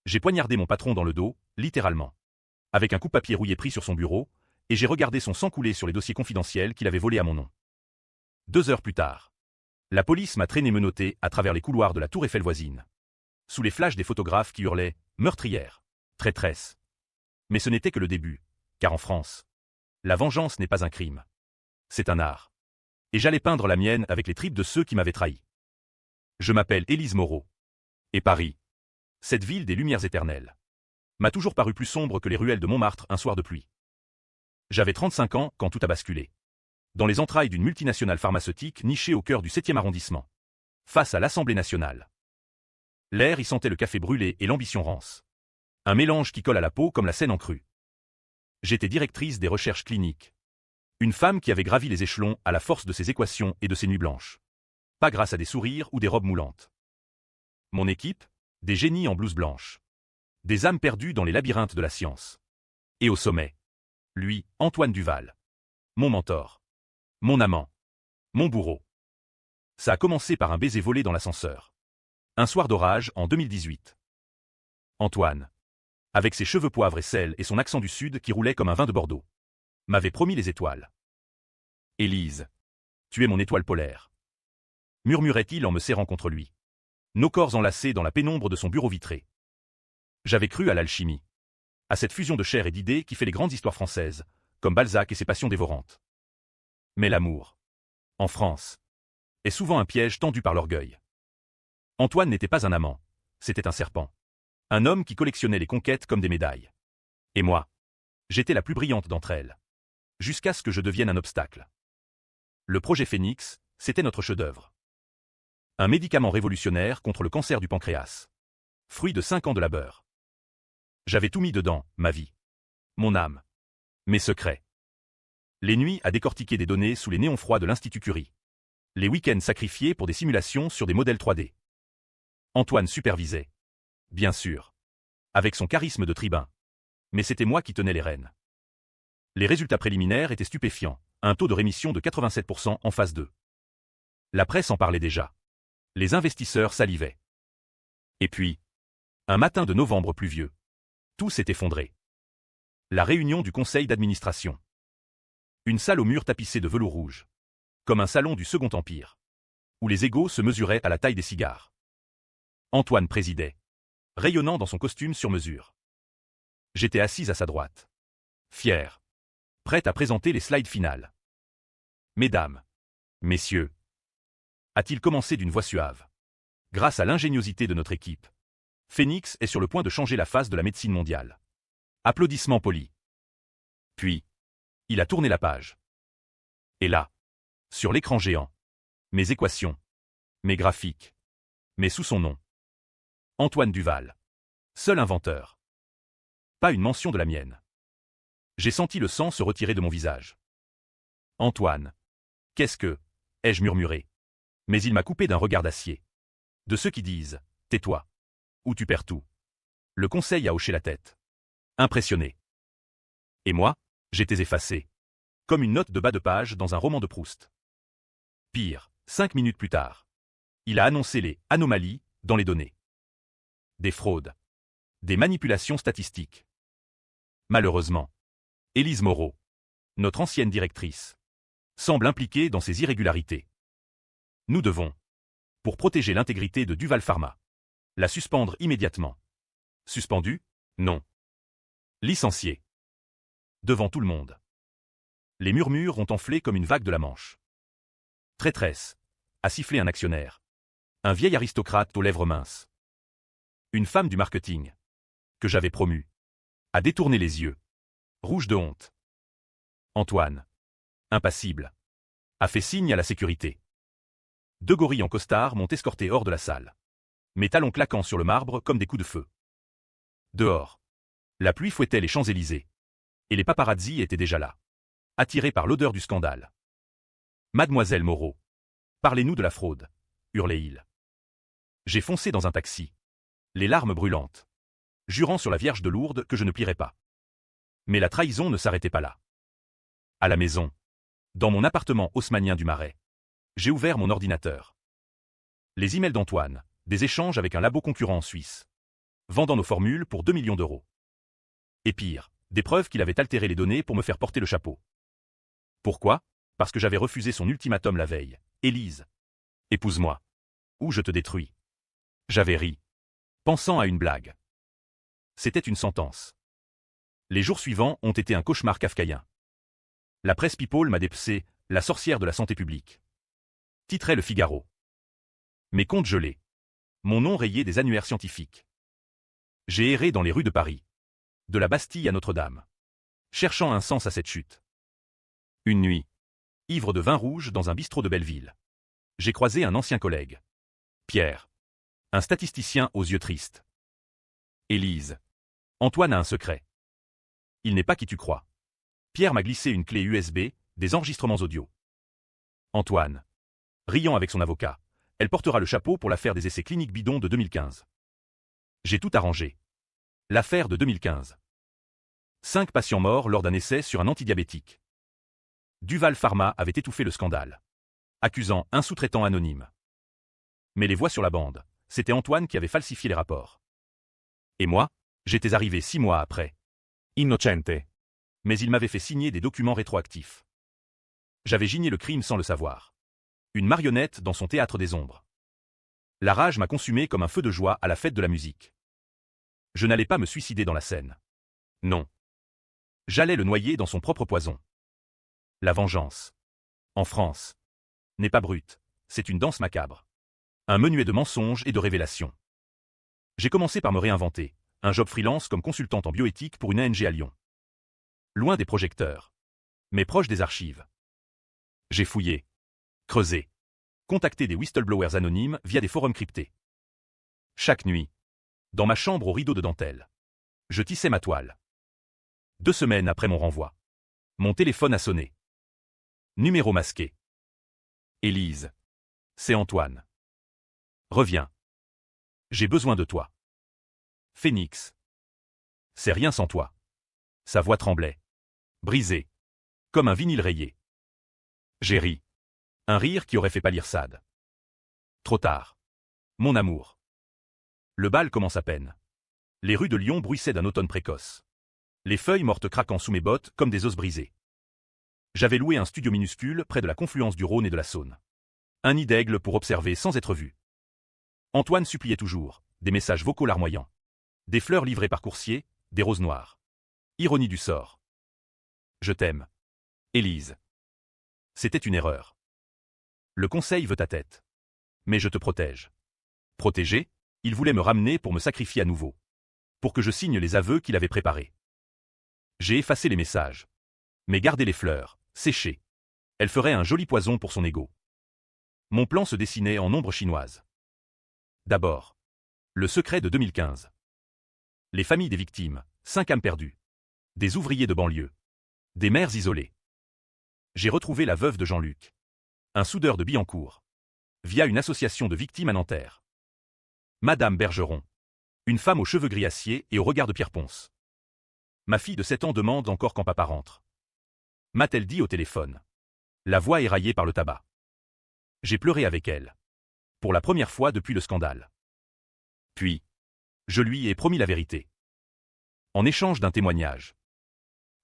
J'ai poignardé mon patron dans le dos, littéralement. Avec un coupe-papier rouillé pris sur son bureau, et j'ai regardé son sang couler sur les dossiers confidentiels qu'il avait volés à mon nom. 2 heures plus tard, la police m'a traîné menotté à travers les couloirs de la tour Eiffel voisine. Sous les flashs des photographes qui hurlaient « meurtrière »,« traîtresse ». Mais ce n'était que le début, car en France, la vengeance n'est pas un crime. C'est un art. Et j'allais peindre la mienne avec les tripes de ceux qui m'avaient trahi. Je m'appelle Élise Moreau. Et Paris, cette ville des lumières éternelles, m'a toujours paru plus sombre que les ruelles de Montmartre un soir de pluie. J'avais 35 ans quand tout a basculé. Dans les entrailles d'une multinationale pharmaceutique nichée au cœur du 7e arrondissement. Face à l'Assemblée nationale. L'air y sentait le café brûlé et l'ambition rance. Un mélange qui colle à la peau comme la Seine en crue. J'étais directrice des recherches cliniques. Une femme qui avait gravi les échelons à la force de ses équations et de ses nuits blanches. Pas grâce à des sourires ou des robes moulantes. Mon équipe, des génies en blouse blanche. Des âmes perdues dans les labyrinthes de la science. Et au sommet, lui, Antoine Duval. Mon mentor. Mon amant. Mon bourreau. Ça a commencé par un baiser volé dans l'ascenseur. Un soir d'orage en 2018. Antoine, avec ses cheveux poivre et sel et son accent du Sud qui roulait comme un vin de Bordeaux, m'avait promis les étoiles. Élise, tu es mon étoile polaire. Murmurait-il en me serrant contre lui. Nos corps enlacés dans la pénombre de son bureau vitré. J'avais cru à l'alchimie. À cette fusion de chair et d'idées qui fait les grandes histoires françaises, comme Balzac et ses passions dévorantes. Mais l'amour, en France, est souvent un piège tendu par l'orgueil. Antoine n'était pas un amant, c'était un serpent. Un homme qui collectionnait les conquêtes comme des médailles. Et moi, j'étais la plus brillante d'entre elles. Jusqu'à ce que je devienne un obstacle. Le projet Phénix, c'était notre chef-d'œuvre. Un médicament révolutionnaire contre le cancer du pancréas. Fruit de 5 ans de labeur. J'avais tout mis dedans, ma vie. Mon âme. Mes secrets. Les nuits à décortiquer des données sous les néons froids de l'Institut Curie. Les week-ends sacrifiés pour des simulations sur des modèles 3D. Antoine supervisait. Bien sûr. Avec son charisme de tribun. Mais c'était moi qui tenais les rênes. Les résultats préliminaires étaient stupéfiants, un taux de rémission de 87% en phase 2. La presse en parlait déjà. Les investisseurs salivaient. Et puis, un matin de novembre pluvieux, tout s'est effondré. La réunion du conseil d'administration. Une salle aux murs tapissés de velours rouge. Comme un salon du Second Empire. Où les égos se mesuraient à la taille des cigares. Antoine présidait. Rayonnant dans son costume sur mesure. J'étais assise à sa droite. Fier. Prête à présenter les slides finales. Mesdames. Messieurs. A-t-il commencé d'une voix suave. Grâce à l'ingéniosité de notre équipe. Phénix est sur le point de changer la face de la médecine mondiale. Applaudissements polis. Puis, il a tourné la page. Et là, sur l'écran géant, mes équations, mes graphiques, mais sous son nom. Antoine Duval. Seul inventeur. Pas une mention de la mienne. J'ai senti le sang se retirer de mon visage. Antoine. Qu'est-ce que, ai-je murmuré. Mais il m'a coupé d'un regard d'acier. De ceux qui disent, tais-toi. Ou tu perds tout. Le conseil a hoché la tête. Impressionné. Et moi, j'étais effacé. Comme une note de bas de page dans un roman de Proust. Pire, 5 minutes plus tard. Il a annoncé les anomalies dans les données. Des fraudes. Des manipulations statistiques. Malheureusement, Élise Moreau, notre ancienne directrice, semble impliquée dans ces irrégularités. Nous devons, pour protéger l'intégrité de Duval Pharma, la suspendre immédiatement. Suspendue? Non. Licenciée. Devant tout le monde. Les murmures ont enflé comme une vague de la Manche. Traîtresse, a sifflé un actionnaire. Un vieil aristocrate aux lèvres minces. Une femme du marketing, que j'avais promue, a détourné les yeux, rouge de honte. Antoine, impassible, a fait signe à la sécurité. 2 gorilles en costard m'ont escorté hors de la salle. Mes talons claquant sur le marbre comme des coups de feu. Dehors, la pluie fouettait les Champs-Élysées. Et les paparazzis étaient déjà là, attirés par l'odeur du scandale. Mademoiselle Moreau, parlez-nous de la fraude, hurlait-il. J'ai foncé dans un taxi, les larmes brûlantes, jurant sur la Vierge de Lourdes que je ne plierais pas. Mais la trahison ne s'arrêtait pas là. À la maison, dans mon appartement haussmannien du Marais, j'ai ouvert mon ordinateur. Les emails d'Antoine, des échanges avec un labo concurrent en Suisse. vendant nos formules pour 2 millions d'euros. Et pire, des preuves qu'il avait altéré les données pour me faire porter le chapeau. Pourquoi? Parce que j'avais refusé son ultimatum la veille. Élise, épouse-moi, ou je te détruis. J'avais ri, pensant à une blague. C'était une sentence. Les jours suivants ont été un cauchemar kafkaïen. La presse people m'a dépecé, la sorcière de la santé publique. Titrait Le Figaro. Mes comptes gelés. Mon nom rayé des annuaires scientifiques. J'ai erré dans les rues de Paris. De la Bastille à Notre-Dame. Cherchant un sens à cette chute. Une nuit. Ivre de vin rouge dans un bistrot de Belleville. J'ai croisé un ancien collègue. Pierre. Un statisticien aux yeux tristes. Élise. Antoine a un secret. Il n'est pas qui tu crois. Pierre m'a glissé une clé USB, des enregistrements audio. Antoine. Riant avec son avocat. Elle portera le chapeau pour l'affaire des essais cliniques bidons de 2015. J'ai tout arrangé. L'affaire de 2015. 5 patients morts lors d'un essai sur un antidiabétique. Duval Pharma avait étouffé le scandale. Accusant un sous-traitant anonyme. Mais les voix sur la bande, c'était Antoine qui avait falsifié les rapports. Et moi, j'étais arrivé 6 mois après. Innocente. Mais il m'avait fait signer des documents rétroactifs. J'avais gigné le crime sans le savoir. Une marionnette dans son théâtre des ombres. La rage m'a consumé comme un feu de joie à la fête de la musique. Je n'allais pas me suicider dans la Seine. Non. J'allais le noyer dans son propre poison. La vengeance. En France. N'est pas brute, c'est une danse macabre. Un menuet de mensonges et de révélations. J'ai commencé par me réinventer, un job freelance comme consultante en bioéthique pour une ANG à Lyon. Loin des projecteurs. Mais proche des archives. J'ai fouillé. Creusé. Contacté des whistleblowers anonymes via des forums cryptés. Chaque nuit. Dans ma chambre aux rideaux de dentelle. Je tissais ma toile. 2 semaines après mon renvoi. Mon téléphone a sonné. Numéro masqué. Élise. C'est Antoine. Reviens. J'ai besoin de toi. Phénix. C'est rien sans toi. Sa voix tremblait. Brisée. Comme un vinyle rayé. J'ai ri. Un rire qui aurait fait pâlir Sade. Trop tard. Mon amour. Le bal commence à peine. Les rues de Lyon bruissaient d'un automne précoce. Les feuilles mortes craquant sous mes bottes comme des os brisés. J'avais loué un studio minuscule près de la confluence du Rhône et de la Saône. Un nid d'aigle pour observer sans être vu. Antoine suppliait toujours, des messages vocaux larmoyants. Des fleurs livrées par coursier, des roses noires. Ironie du sort. Je t'aime. Élise. C'était une erreur. Le conseil veut ta tête. Mais je te protège. Protégé, il voulait me ramener pour me sacrifier à nouveau. Pour que je signe les aveux qu'il avait préparés. J'ai effacé les messages. Mais gardé les fleurs, séchées. Elles feraient un joli poison pour son ego. Mon plan se dessinait en ombre chinoise. D'abord. Le secret de 2015. Les familles des victimes, 5 âmes perdues. Des ouvriers de banlieue. Des mères isolées. J'ai retrouvé la veuve de Jean-Luc. Un soudeur de Billancourt. Via une association de victimes à Nanterre. Madame Bergeron. Une femme aux cheveux gris acier et au regard de Pierre Ponce. Ma fille de 7 ans demande encore quand papa rentre. M'a-t-elle dit au téléphone. La voix éraillée par le tabac. J'ai pleuré avec elle. Pour la première fois depuis le scandale. Puis, je lui ai promis la vérité. En échange d'un témoignage.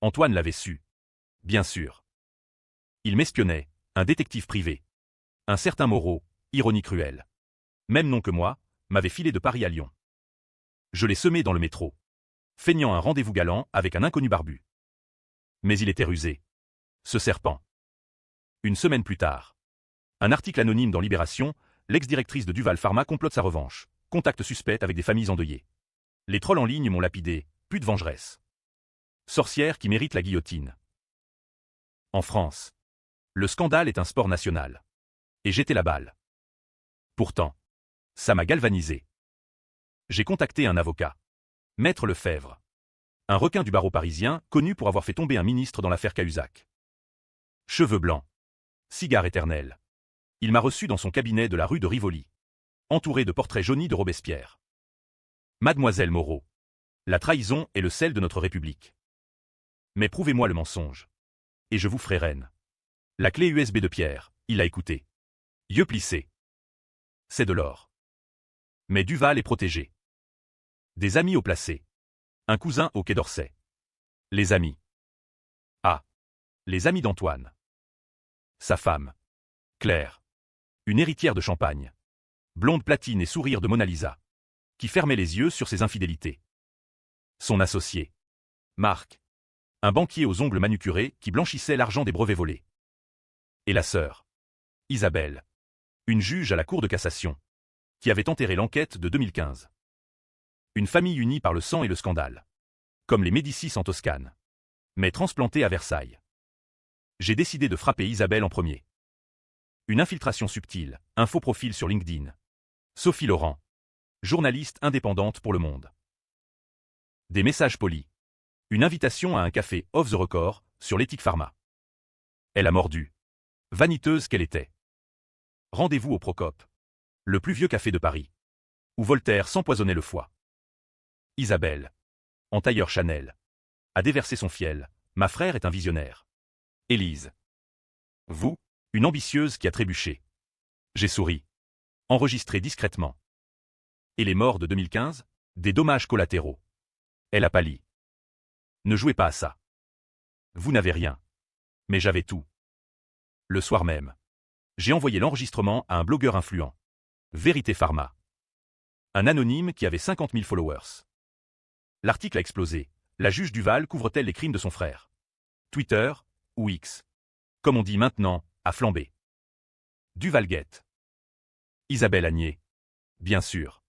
Antoine l'avait su. Bien sûr. Il m'espionnait, un détective privé. Un certain Moreau, ironie cruelle. Même nom que moi, m'avait filé de Paris à Lyon. Je l'ai semé dans le métro. Feignant un rendez-vous galant avec un inconnu barbu. Mais il était rusé. Ce serpent. Une semaine plus tard. Un article anonyme dans Libération, l'ex-directrice de Duval Pharma complote sa revanche. Contact suspect avec des familles endeuillées. Les trolls en ligne m'ont lapidé, plus de vengeresse. Sorcière qui mérite la guillotine. En France. Le scandale est un sport national. Et j'étais la balle. Pourtant. Ça m'a galvanisé. J'ai contacté un avocat. Maître Lefebvre. Un requin du barreau parisien, connu pour avoir fait tomber un ministre dans l'affaire Cahuzac. Cheveux blancs. Cigare éternel. Il m'a reçu dans son cabinet de la rue de Rivoli. Entouré de portraits jaunis de Robespierre. Mademoiselle Moreau. La trahison est le sel de notre République. Mais prouvez-moi le mensonge. Et je vous ferai reine. La clé USB de Pierre, il l'a écouté. Yeux plissés. C'est de l'or. Mais Duval est protégé. Des amis au placé. Un cousin au Quai d'Orsay. Les amis. Ah. Les amis d'Antoine. Sa femme. Claire. Une héritière de Champagne. Blonde platine et sourire de Mona Lisa. Qui fermait les yeux sur ses infidélités. Son associé. Marc. Un banquier aux ongles manucurés qui blanchissait l'argent des brevets volés. Et la sœur. Isabelle. Une juge à la Cour de cassation. Qui avait enterré l'enquête de 2015. Une famille unie par le sang et le scandale. Comme les Médicis en Toscane. Mais transplantée à Versailles. J'ai décidé de frapper Isabelle en premier. Une infiltration subtile, un faux profil sur LinkedIn. Sophie Laurent. Journaliste indépendante pour Le Monde. Des messages polis. Une invitation à un café off the record sur l'éthique pharma. Elle a mordu. Vaniteuse qu'elle était. Rendez-vous au Procope. Le plus vieux café de Paris. Où Voltaire s'empoisonnait le foie. Isabelle. En tailleur Chanel. A déversé son fiel. Ma frère est un visionnaire. Élise. Vous, une ambitieuse qui a trébuché. J'ai souri. Enregistré discrètement. Et les morts de 2015? Des dommages collatéraux. Elle a pâli. Ne jouez pas à ça. Vous n'avez rien. Mais j'avais tout. Le soir même. J'ai envoyé l'enregistrement à un blogueur influent. Vérité Pharma. Un anonyme qui avait 50 000 followers. L'article a explosé. La juge Duval couvre-t-elle les crimes de son frère? Twitter, ou X. Comme on dit maintenant, a flambé. Duval guette. Isabelle a nié. Bien sûr.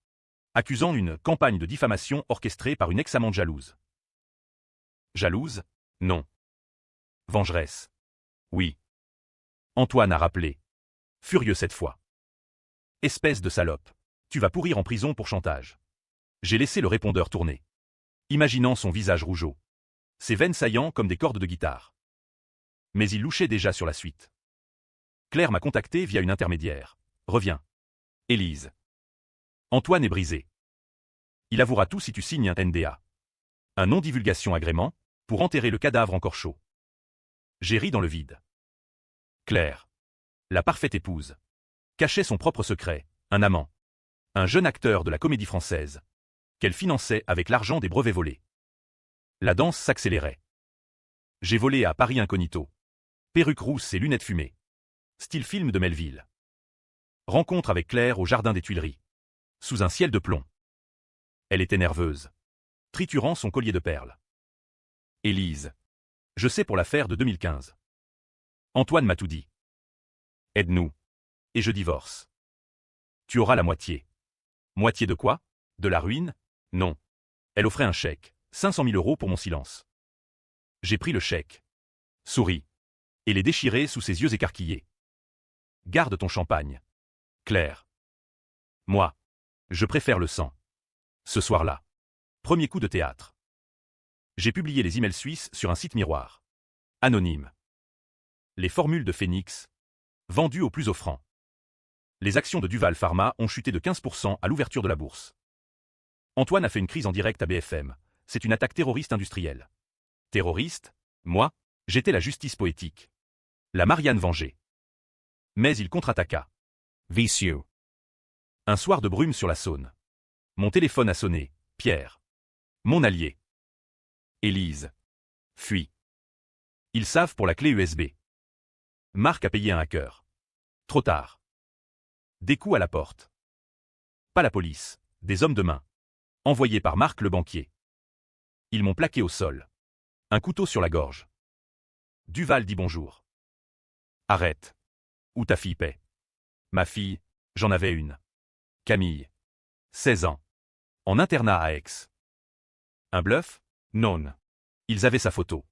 Accusant une campagne de diffamation orchestrée par une ex-amante jalouse. Jalouse? Non. Vengeresse? Oui. Antoine a rappelé. Furieux cette fois. Espèce de salope. Tu vas pourrir en prison pour chantage. J'ai laissé le répondeur tourner. Imaginant son visage rougeau. Ses veines saillant comme des cordes de guitare. Mais il louchait déjà sur la suite. Claire m'a contacté via une intermédiaire. Reviens. Élise. Antoine est brisé. Il avouera tout si tu signes un NDA. Un non-divulgation agrément, pour enterrer le cadavre encore chaud. J'ai ri dans le vide. Claire. La parfaite épouse. Cachait son propre secret, un amant. Un jeune acteur de la comédie française. Qu'elle finançait avec l'argent des brevets volés. La danse s'accélérait. J'ai volé à Paris incognito. Perruque rousse et lunettes fumées. Style film de Melville. Rencontre avec Claire au jardin des Tuileries. Sous un ciel de plomb. Elle était nerveuse. Triturant son collier de perles. Élise. Je sais pour l'affaire de 2015. Antoine m'a tout dit. Aide-nous. Et je divorce. Tu auras la moitié. Moitié de quoi? De la ruine? Non. Elle offrait un chèque, 500 000 € pour mon silence. J'ai pris le chèque. Souris. Et les déchiré sous ses yeux écarquillés. Garde ton champagne. Claire. Moi. Je préfère le sang. Ce soir-là. Premier coup de théâtre. J'ai publié les emails suisses sur un site miroir. Anonyme. Les formules de Phoenix. Vendues au plus offrant. Les actions de Duval Pharma ont chuté de 15% à l'ouverture de la bourse. Antoine a fait une crise en direct à BFM. C'est une attaque terroriste industrielle. Terroriste? Moi? J'étais la justice poétique. La Marianne vengée. Mais il contre-attaqua. Vicieux. Un soir de brume sur la Saône. Mon téléphone a sonné. Pierre. Mon allié. Élise. Fuis. Ils savent pour la clé USB. Marc a payé un hacker. Trop tard. Des coups à la porte. Pas la police, des hommes de main. Envoyés par Marc le banquier. Ils m'ont plaqué au sol. Un couteau sur la gorge. Duval dit bonjour. Arrête. Où ta fille paie? Ma fille, j'en avais une. Camille. 16 ans. En internat à Aix. Un bluff? Non. Ils avaient sa photo.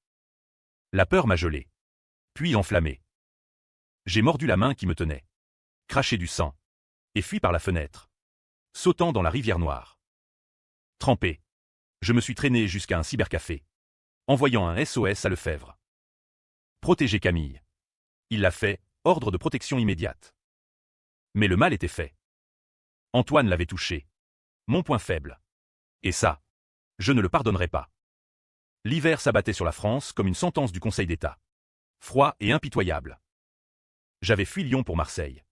La peur m'a gelé. Puis enflammé. J'ai mordu la main qui me tenait. Craché du sang. Et fui par la fenêtre. Sautant dans la rivière noire. Trempé. Je me suis traîné jusqu'à un cybercafé. Envoyant un SOS à Lefebvre. Protéger Camille. Il l'a fait, ordre de protection immédiate. Mais le mal était fait. Antoine l'avait touché. Mon point faible. Et ça, je ne le pardonnerai pas. L'hiver s'abattait sur la France comme une sentence du Conseil d'État. Froid et impitoyable. J'avais fui Lyon pour Marseille.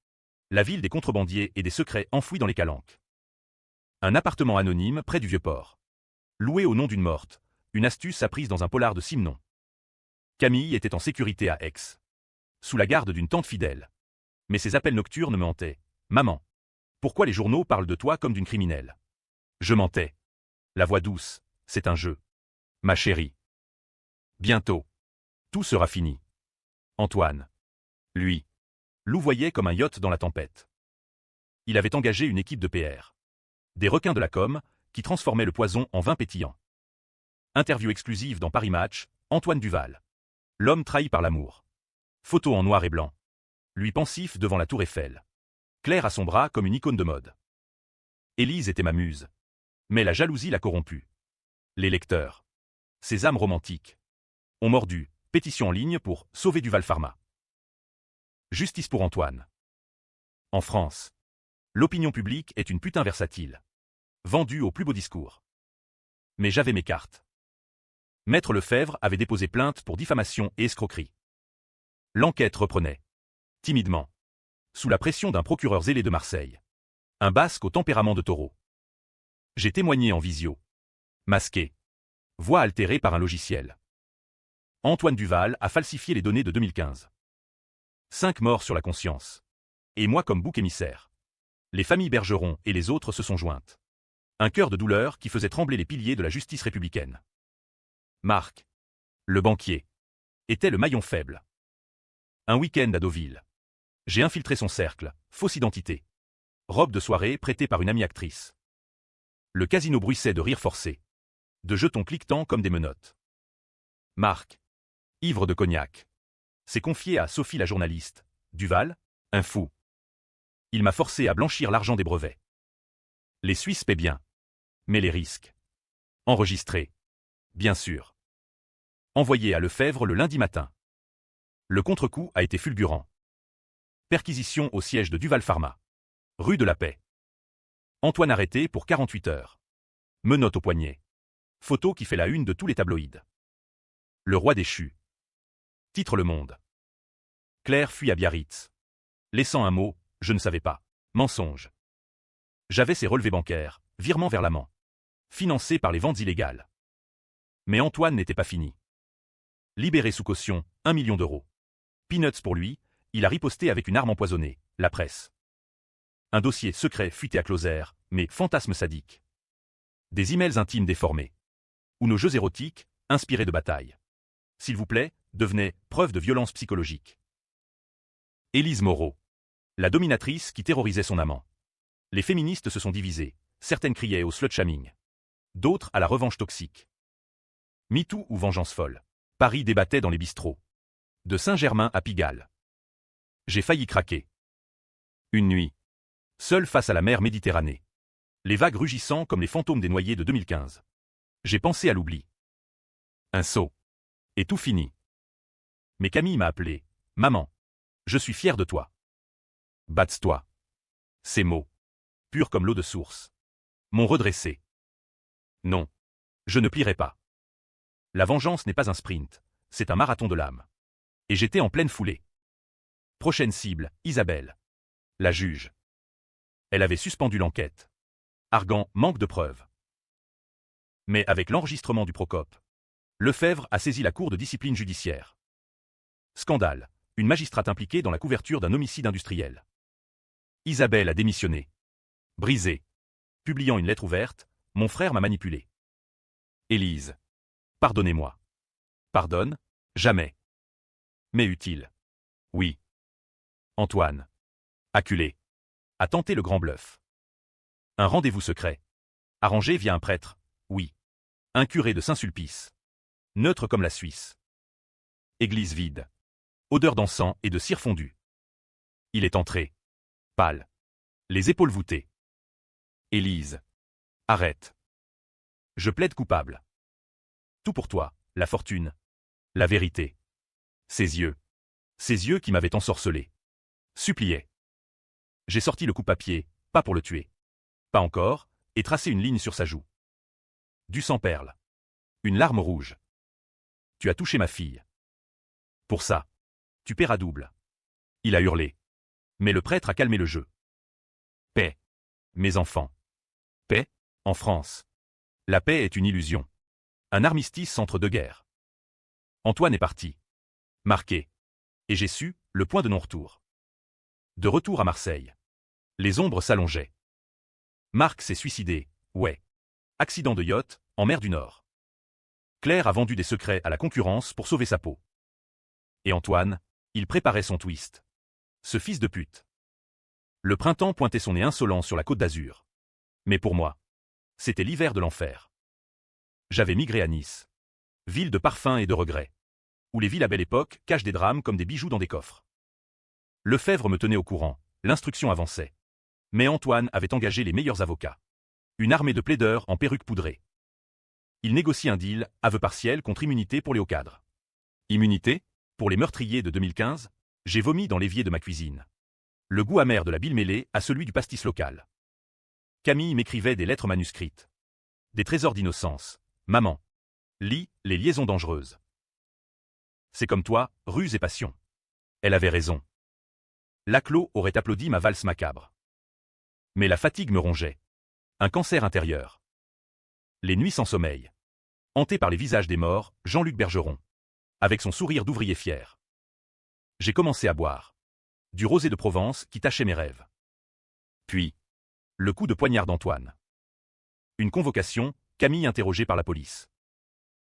La ville des contrebandiers et des secrets enfouis dans les calanques. Un appartement anonyme près du Vieux-Port. Loué au nom d'une morte, une astuce apprise dans un polar de Simenon. Camille était en sécurité à Aix, sous la garde d'une tante fidèle. Mais ses appels nocturnes me hantaient. Maman, pourquoi les journaux parlent de toi comme d'une criminelle? Je mentais. La voix douce, c'est un jeu. Ma chérie. Bientôt. Tout sera fini. Antoine. Lui. Louvoyait comme un yacht dans la tempête. Il avait engagé une équipe de PR. Des requins de la com, qui transformaient le poison en vin pétillant. Interview exclusive dans Paris Match, Antoine Duval. L'homme trahi par l'amour. Photo en noir et blanc. Lui pensif devant la tour Eiffel. Claire à son bras comme une icône de mode. Élise était ma muse. Mais la jalousie l'a corrompue. Les lecteurs. Ces âmes romantiques. Ont mordu, pétition en ligne pour sauver Duval Pharma. Justice pour Antoine. En France. L'opinion publique est une putain versatile. Vendue au plus beau discours. Mais j'avais mes cartes. Maître Lefebvre avait déposé plainte pour diffamation et escroquerie. L'enquête reprenait. Timidement. Sous la pression d'un procureur zélé de Marseille. Un basque au tempérament de taureau. J'ai témoigné en visio. Masqué. Voix altérée par un logiciel. Antoine Duval a falsifié les données de 2015. 5 morts sur la conscience. Et moi comme bouc émissaire. Les familles Bergeron et les autres se sont jointes. Un cœur de douleur qui faisait trembler les piliers de la justice républicaine. Marc. Le banquier. Était le maillon faible. Un week-end à Deauville. J'ai infiltré son cercle, fausse identité. Robe de soirée prêtée par une amie actrice. Le casino bruissait de rires forcés. De jetons cliquetants comme des menottes. Marc. Ivre de cognac. S'est confié à Sophie la journaliste. Duval, un fou. Il m'a forcé à blanchir l'argent des brevets. Les Suisses paient bien. Mais les risques. Enregistrés. Bien sûr. Envoyé à Lefebvre le lundi matin. Le contre-coup a été fulgurant. Perquisition au siège de Duval Pharma. Rue de la Paix. Antoine arrêté pour 48 heures. Menottes au poignet. Photo qui fait la une de tous les tabloïds. Le roi déchu. Titre Le Monde. Claire fuit à Biarritz. Laissant un mot, je ne savais pas. Mensonge. J'avais ses relevés bancaires, virements vers l'amant. Financés par les ventes illégales. Mais Antoine n'était pas fini. Libéré sous caution, 1 million d'euros. Peanuts pour lui, il a riposté avec une arme empoisonnée, la presse. Un dossier secret fuité à Closer, mais fantasme sadique. Des emails intimes déformés. Ou nos jeux érotiques, inspirés de batailles. S'il vous plaît, devenaient preuve de violence psychologique. Élise Moreau. La dominatrice qui terrorisait son amant. Les féministes se sont divisées, certaines criaient au slut-shaming. D'autres à la revanche toxique. MeToo ou vengeance folle. Paris débattait dans les bistrots. De Saint-Germain à Pigalle. J'ai failli craquer. Une nuit. Seul face à la mer Méditerranée. Les vagues rugissant comme les fantômes des noyés de 2015. J'ai pensé à l'oubli. Un saut. Et tout fini. Mais Camille m'a appelé. Maman. Je suis fier de toi. Bats-toi. Ces mots. Purs comme l'eau de source. M'ont redressé. Non. Je ne plierai pas. La vengeance n'est pas un sprint, c'est un marathon de l'âme. Et j'étais en pleine foulée. Prochaine cible, Isabelle. La juge. Elle avait suspendu l'enquête. Arguant manque de preuves. Mais avec l'enregistrement du Procope, Lefebvre a saisi la Cour de discipline judiciaire. Scandale. Une magistrate impliquée dans la couverture d'un homicide industriel. Isabelle a démissionné. Brisée. Publiant une lettre ouverte, mon frère m'a manipulé. Élise. Pardonnez-moi. Pardonne, jamais. Mais utile. Oui. Antoine. Acculé. A tenté le grand bluff. Un rendez-vous secret. Arrangé via un prêtre, oui. Un curé de Saint-Sulpice. Neutre comme la Suisse. Église vide. Odeur d'encens et de cire fondue. Il est entré. Pâle. Les épaules voûtées. Élise. Arrête. Je plaide coupable. Tout pour toi, la fortune. La vérité. Ses yeux. Ses yeux qui m'avaient ensorcelé. Suppliaient. J'ai sorti le coupe-papier, pas pour le tuer. Pas encore, et tracé une ligne sur sa joue. Du sang perle. Une larme rouge. Tu as touché ma fille. Pour ça. Tu paieras double. Il a hurlé. Mais le prêtre a calmé le jeu. Paix. Mes enfants. Paix, en France. La paix est une illusion. Un armistice entre deux guerres. Antoine est parti. Marqué. Et j'ai su, le point de non-retour. De retour à Marseille. Les ombres s'allongeaient. Marc s'est suicidé, ouais. Accident de yacht, en mer du Nord. Claire a vendu des secrets à la concurrence pour sauver sa peau. Et Antoine, il préparait son twist. Ce fils de pute. Le printemps pointait son nez insolent sur la Côte d'Azur. Mais pour moi, c'était l'hiver de l'enfer. J'avais migré à Nice. Ville de parfums et de regrets. Où les villes à belle époque cachent des drames comme des bijoux dans des coffres. Lefebvre me tenait au courant, l'instruction avançait. Mais Antoine avait engagé les meilleurs avocats. Une armée de plaideurs en perruque poudrée. Il négocie un deal, aveu partiel contre immunité pour les hauts cadres. Immunité? Pour les meurtriers de 2015? J'ai vomi dans l'évier de ma cuisine. Le goût amer de la bile mêlée à celui du pastis local. Camille m'écrivait des lettres manuscrites. Des trésors d'innocence. Maman. Lis les liaisons dangereuses. C'est comme toi, ruse et passion. Elle avait raison. Laclos aurait applaudi ma valse macabre. Mais la fatigue me rongeait. Un cancer intérieur. Les nuits sans sommeil. Hanté par les visages des morts, Jean-Luc Bergeron. Avec son sourire d'ouvrier fier. J'ai commencé à boire. Du rosé de Provence qui tachait mes rêves. Puis, le coup de poignard d'Antoine. Une convocation, Camille interrogée par la police.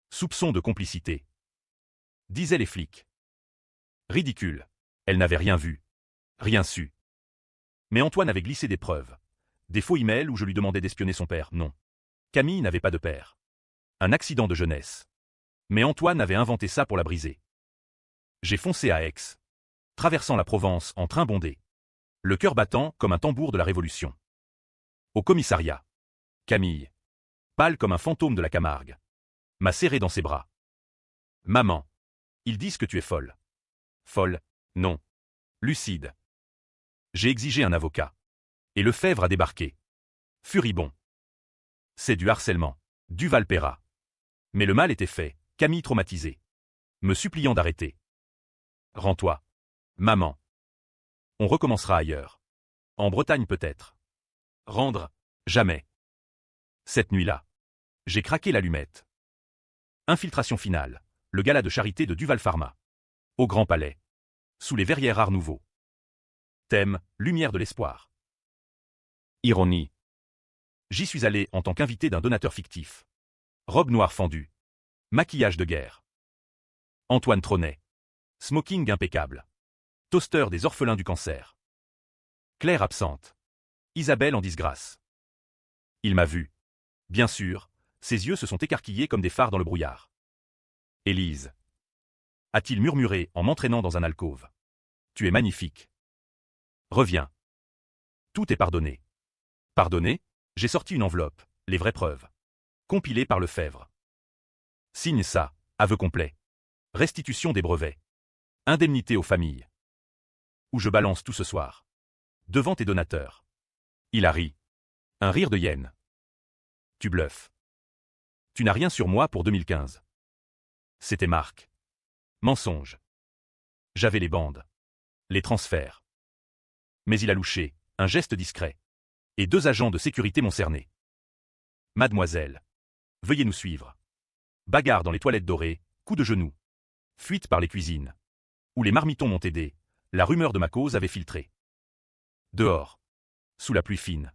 Soupçon de complicité. Disaient les flics. Ridicule. Elle n'avait rien vu. Rien su. Mais Antoine avait glissé des preuves. Des faux emails où je lui demandais d'espionner son père, non. Camille n'avait pas de père. Un accident de jeunesse. Mais Antoine avait inventé ça pour la briser. J'ai foncé à Aix. Traversant la Provence en train bondé. Le cœur battant comme un tambour de la Révolution. Au commissariat. Camille. Pâle comme un fantôme de la Camargue. M'a serré dans ses bras. Maman. Ils disent que tu es folle. Folle? Non. Lucide. J'ai exigé un avocat. Et Lefebvre a débarqué. Furibond. C'est du harcèlement. Du Valpera. Mais le mal était fait, Camille traumatisée. Me suppliant d'arrêter. Rends-toi. Maman. On recommencera ailleurs. En Bretagne peut-être. Rendre, jamais. Cette nuit-là. J'ai craqué l'allumette. Infiltration finale. Le gala de charité de Duval Pharma. Au Grand Palais. Sous les verrières Art Nouveau. Thème, lumière de l'espoir. Ironie. J'y suis allé en tant qu'invité d'un donateur fictif. Robe noire fendue. Maquillage de guerre. Antoine trônait. Smoking impeccable. Toaster des orphelins du cancer. Claire absente. Isabelle en disgrâce. Il m'a vu. Bien sûr, ses yeux se sont écarquillés comme des phares dans le brouillard. Élise. A-t-il murmuré en m'entraînant dans un alcôve. Tu es magnifique. Reviens. Tout est pardonné. Pardonné? J'ai sorti une enveloppe, les vraies preuves. Compilée par Lefebvre. Signe ça, aveu complet. Restitution des brevets. Indemnité aux familles. Où je balance tout ce soir. Devant tes donateurs. Il a ri. Un rire de hyène. Tu bluffes. Tu n'as rien sur moi pour 2015. C'était Marc. Mensonge. J'avais les bandes. Les transferts. Mais il a louché, un geste discret. Et 2 agents de sécurité m'ont cerné. Mademoiselle. Veuillez nous suivre. Bagarre dans les toilettes dorées, coup de genou. Fuite par les cuisines. Où les marmitons m'ont aidé, la rumeur de ma cause avait filtré. Dehors. Sous la pluie fine.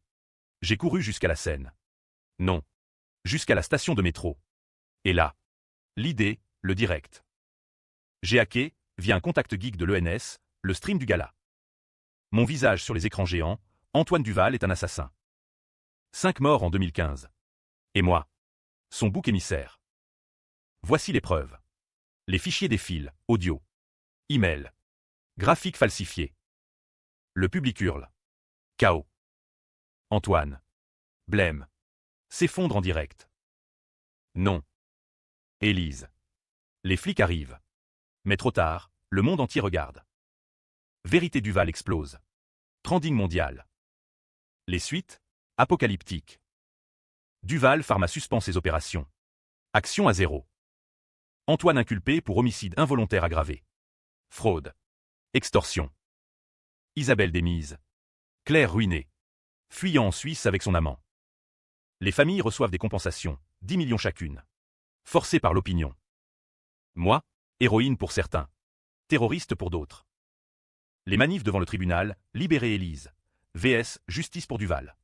J'ai couru jusqu'à la Seine. Non. Jusqu'à la station de métro. Et là. L'idée, le direct. J'ai hacké, via un contact geek de l'ENS, le stream du gala. Mon visage sur les écrans géants, Antoine Duval est un assassin. 5 morts en 2015. Et moi. Son bouc émissaire. Voici les preuves. Les fichiers défilent, audio. Email. Graphiques falsifiés. Le public hurle. Chaos. Antoine. Blême. S'effondre en direct. Non. Élise. Les flics arrivent. Mais trop tard, le monde entier regarde. Vérité Duval explose. Trending mondial. Les suites, apocalyptiques. Duval Pharma suspend ses opérations. Action à 0. Antoine inculpé pour homicide involontaire aggravé. Fraude. Extorsion. Isabelle démise. Claire ruinée. Fuyant en Suisse avec son amant. Les familles reçoivent des compensations, 10 millions chacune. Forcées par l'opinion. Moi, héroïne pour certains. Terroriste pour d'autres. Les manifs devant le tribunal, libérer Élise. VS, justice pour Duval.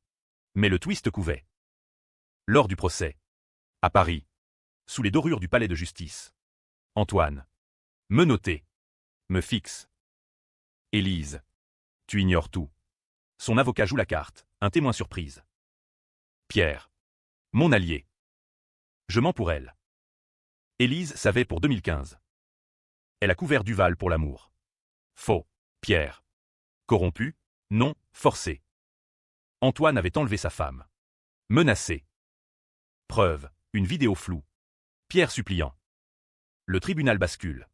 Mais le twist couvait. Lors du procès. À Paris. Sous les dorures du palais de justice. Antoine. Menotté. Me fixe. Élise. Tu ignores tout. Son avocat joue la carte, un témoin surprise. Pierre. Mon allié. Je mens pour elle. Élise savait pour 2015. Elle a couvert Duval pour l'amour. Faux. Pierre. Corrompu? Non, forcé. Antoine avait enlevé sa femme. Menacé. Preuve, une vidéo floue. Pierre suppliant. Le tribunal bascule.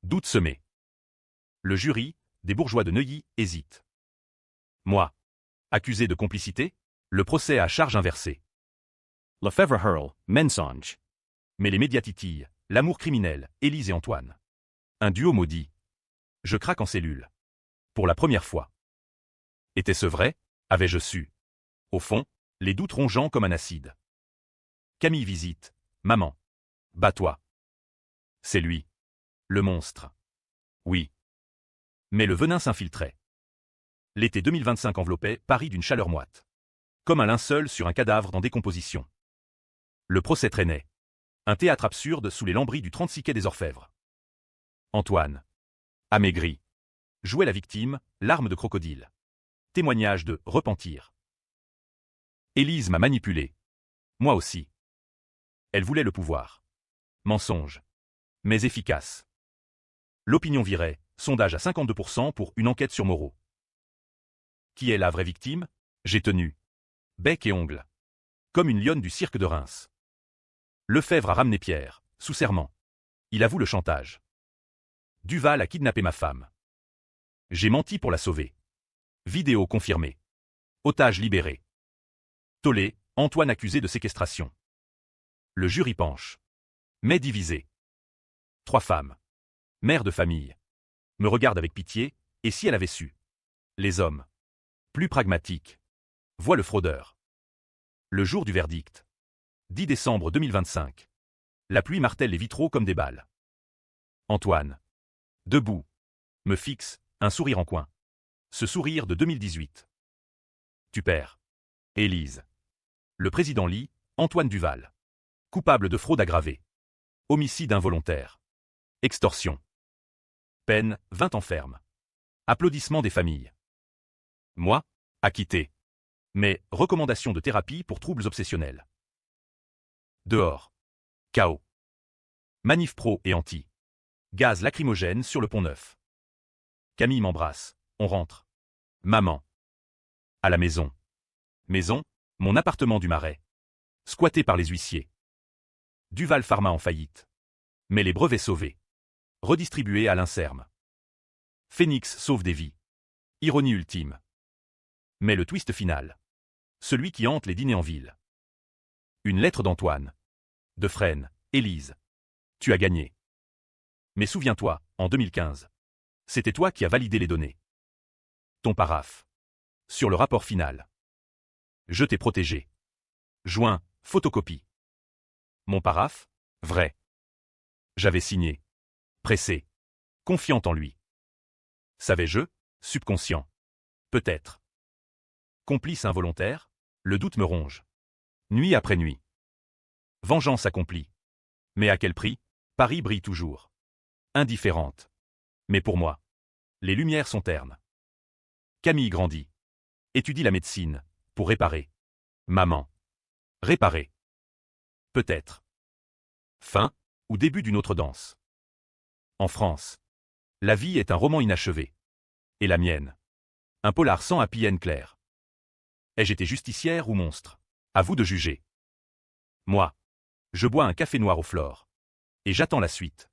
Doute semé. Le jury, des bourgeois de Neuilly, hésite. Moi. Accusé de complicité? Le procès à charge inversée. Lefebvre hurle, mensonge. Mais les médias titillent, l'amour criminel, Élise et Antoine. Un duo maudit. Je craque en cellule. Pour la première fois. Était-ce vrai? Avais-je su? Au fond, les doutes rongeants comme un acide. Camille visite. Maman. Bats-toi. C'est lui. Le monstre. Oui. Mais le venin s'infiltrait. L'été 2025 enveloppait Paris d'une chaleur moite. Comme un linceul sur un cadavre en décomposition. Le procès traînait. Un théâtre absurde sous les lambris du 36 quai des Orfèvres. Antoine. Amaigri. Jouait la victime, larmes de crocodile. Témoignage de repentir. Élise m'a manipulé. Moi aussi. Elle voulait le pouvoir. Mensonge. Mais efficace. L'opinion virait, sondage à 52% pour une enquête sur Moreau. Qui est la vraie victime? J'ai tenu. Bec et ongles. Comme une lionne du cirque de Reims. Lefebvre a ramené Pierre, sous serment. Il avoue le chantage. Duval a kidnappé ma femme. J'ai menti pour la sauver. Vidéo confirmée. Otage libéré. Tollé, Antoine accusé de séquestration. Le jury penche. Mais divisé. 3 femmes. Mères de famille. Me regardent avec pitié, et si elle avait su? Les hommes. Plus pragmatiques. Voient le fraudeur. Le jour du verdict. 10 décembre 2025. La pluie martèle les vitraux comme des balles. Antoine. Debout. Me fixe, un sourire en coin. Ce sourire de 2018. Tu perds. Élise. Le président lit, Antoine Duval. Coupable de fraude aggravée. Homicide involontaire. Extorsion. Peine, 20 ans ferme. Applaudissements des familles. Moi, acquitté. Mais, recommandation de thérapie pour troubles obsessionnels. Dehors. Chaos. Manif pro et anti. Gaz lacrymogène sur le Pont-Neuf. Camille m'embrasse. On rentre. Maman. À la maison. Maison, mon appartement du Marais. Squatté par les huissiers. Duval Pharma en faillite. Mais les brevets sauvés. Redistribués à l'Inserm. Phoenix sauve des vies. Ironie ultime. Mais le twist final. Celui qui hante les dîners en ville. Une lettre d'Antoine. De Fresnes, Élise. Tu as gagné. Mais souviens-toi, en 2015. C'était toi qui as validé les données. Ton paraphe. Sur le rapport final. Je t'ai protégé. Joint, photocopie. Mon paraphe? Vrai. J'avais signé. Pressé. Confiante en lui. Savais-je? Subconscient. Peut-être. Complice involontaire? Le doute me ronge. Nuit après nuit. Vengeance accomplie. Mais à quel prix? Paris brille toujours. Indifférente. Mais pour moi, les lumières sont ternes. Camille grandit. Étudie la médecine, pour réparer. Maman. Réparer. Peut-être. Fin, ou début d'une autre danse. En France. La vie est un roman inachevé. Et la mienne. Un polar sans happy end clair. Ai-je été justicière ou monstre? À vous de juger. Moi. Je bois un café noir aux fleurs. Et j'attends la suite.